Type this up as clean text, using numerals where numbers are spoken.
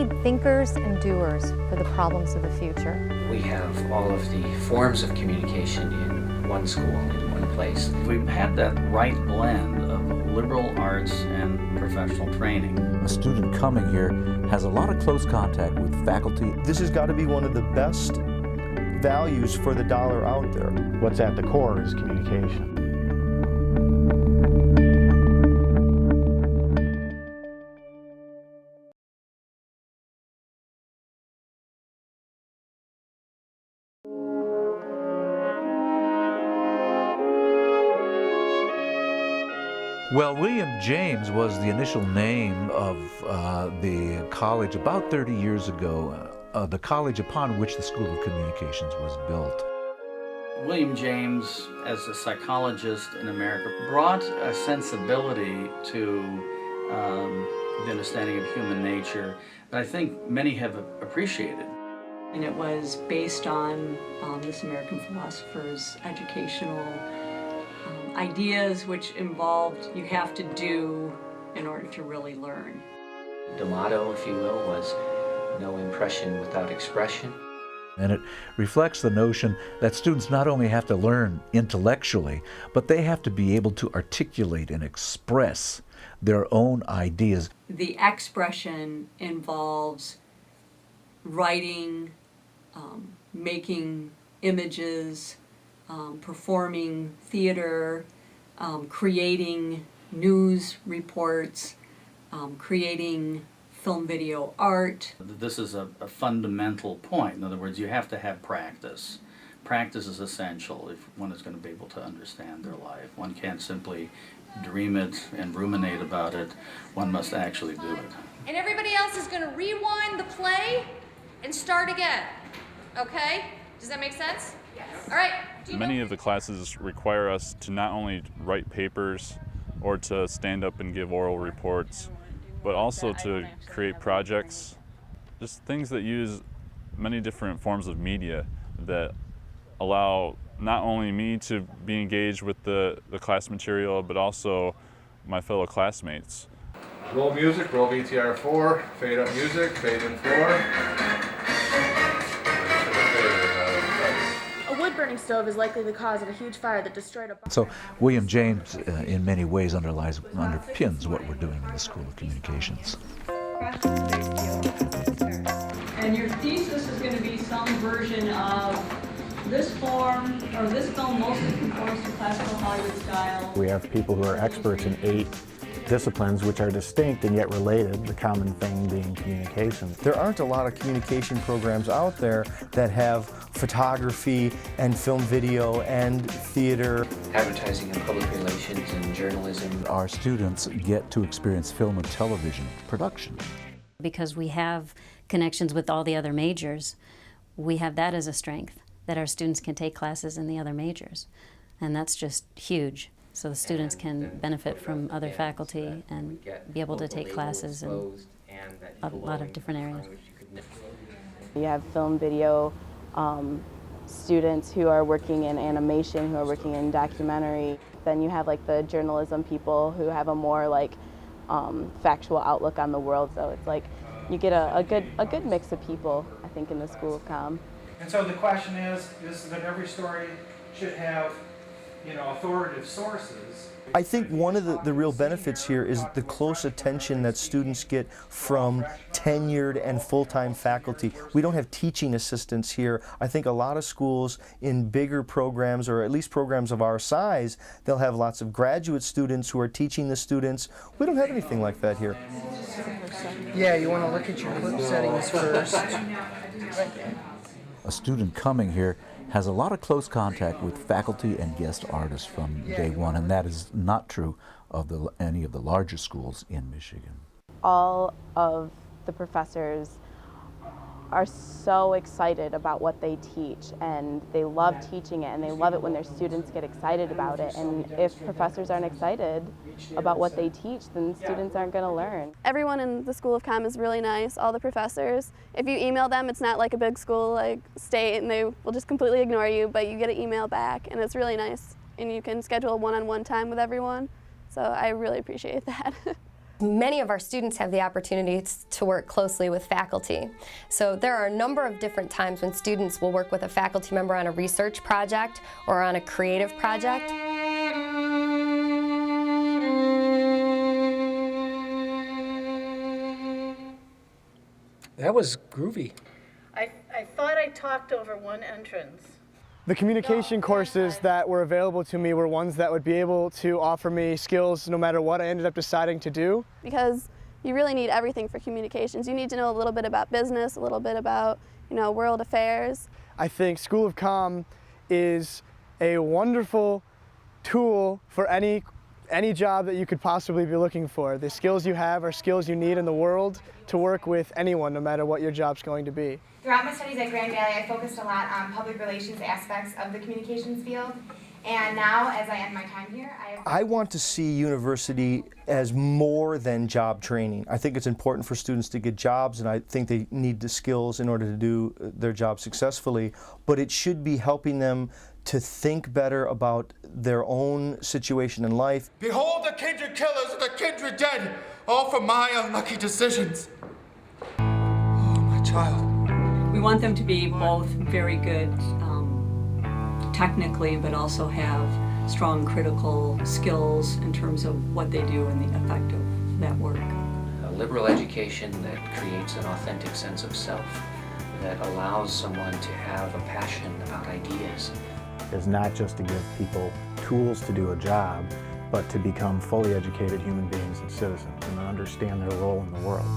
need thinkers and doers for the problems of the future. We have all of the forms of communication in one school, in one place. We've had that right blend of liberal arts and professional training. A student coming here has a lot of close contact with faculty. This has got to be one of the best values for the dollar out there. What's at the core is communication. Well, William James was the initial name of the college about 30 years ago, the college upon which the School of Communications was built. William James, as a psychologist in America, brought a sensibility to the understanding of human nature that I think many have appreciated. And it was based on this American philosopher's educational ideas, which involved you have to do in order to really learn. The motto, if you will, was no impression without expression. And it reflects the notion that students not only have to learn intellectually, but they have to be able to articulate and express their own ideas. The expression involves writing, making images, performing theater, creating news reports, creating film video art. This is a fundamental point. In other words, you have to have practice. Practice is essential if one is going to be able to understand their life. One can't simply dream it and ruminate about it. One must actually do it. And everybody else is going to rewind the play and start again. Okay? Does that make sense? Yes. All right. Many of the classes require us to not only write papers or to stand up and give oral reports, but also to create projects, just things that use many different forms of media that allow not only me to be engaged with the class material, but also my fellow classmates. Roll music, roll VTR 4, fade up music, fade in 4. A wood-burning stove is likely the cause of a huge fire that destroyed a... So William James, in many ways, underpins what we're doing in the School of Communications. And your thesis is going to be some version of this form, or this film mostly conforms to classical Hollywood style. We have people who are experts in 8 disciplines which are distinct and yet related, the common thing being communication. There aren't a lot of communication programs out there that have photography and film video and theater. Advertising and public relations and journalism. Our students get to experience film and television production. Because we have connections with all the other majors, we have that as a strength, that our students can take classes in the other majors. And that's just huge. So the students can benefit from other faculty and be able to take classes in a lot of different areas. You have film video students who are working in animation, who are working in documentary. Then you have like the journalism people who have a more like factual outlook on the world. So it's like you get a good mix of people, I think, in the School of Comm. And so the question is that every story should have, authoritative sources. I think one of the real benefits here is the close attention that students get from tenured and full-time faculty. We don't have teaching assistants here. I think a lot of schools in bigger programs, or at least programs of our size, they'll have lots of graduate students who are teaching the students. We don't have anything like that here. Yeah, you want to look at your clip settings first. A student coming here has a lot of close contact with faculty and guest artists from day one, and that is not true of any of the larger schools in Michigan. All of the professors are so excited about what they teach, and they love teaching it, and they love it when their students get excited about it. And if professors aren't excited about what they teach, then students aren't going to learn. Everyone in the School of Comm is really nice, all the professors. If you email them, it's not like a big school like State, and they will just completely ignore you, but you get an email back, and it's really nice. And you can schedule one-on-one time with everyone, so I really appreciate that. Many of our students have the opportunity to work closely with faculty. So there are a number of different times when students will work with a faculty member on a research project or on a creative project. That was groovy. I thought I talked over one entrance. The communication courses that were available to me were ones that would be able to offer me skills no matter what I ended up deciding to do. Because you really need everything for communications. You need to know a little bit about business, a little bit about, world affairs. I think School of Comm is a wonderful tool for any job that you could possibly be looking for. The skills you have are skills you need in the world to work with anyone, no matter what your job's going to be. Throughout my studies at Grand Valley, I focused a lot on public relations aspects of the communications field. And now, as I end my time here, I want to see university as more than job training. I think it's important for students to get jobs, and I think they need the skills in order to do their job successfully, but it should be helping them to think better about their own situation in life. Behold the kindred killers and the kindred dead, all for my unlucky decisions. Oh, my child. We want them to be both very good technically, but also have strong critical skills in terms of what they do and the effect of that work. A liberal education that creates an authentic sense of self, that allows someone to have a passion about ideas. Is not just to give people tools to do a job, but to become fully educated human beings and citizens and understand their role in the world.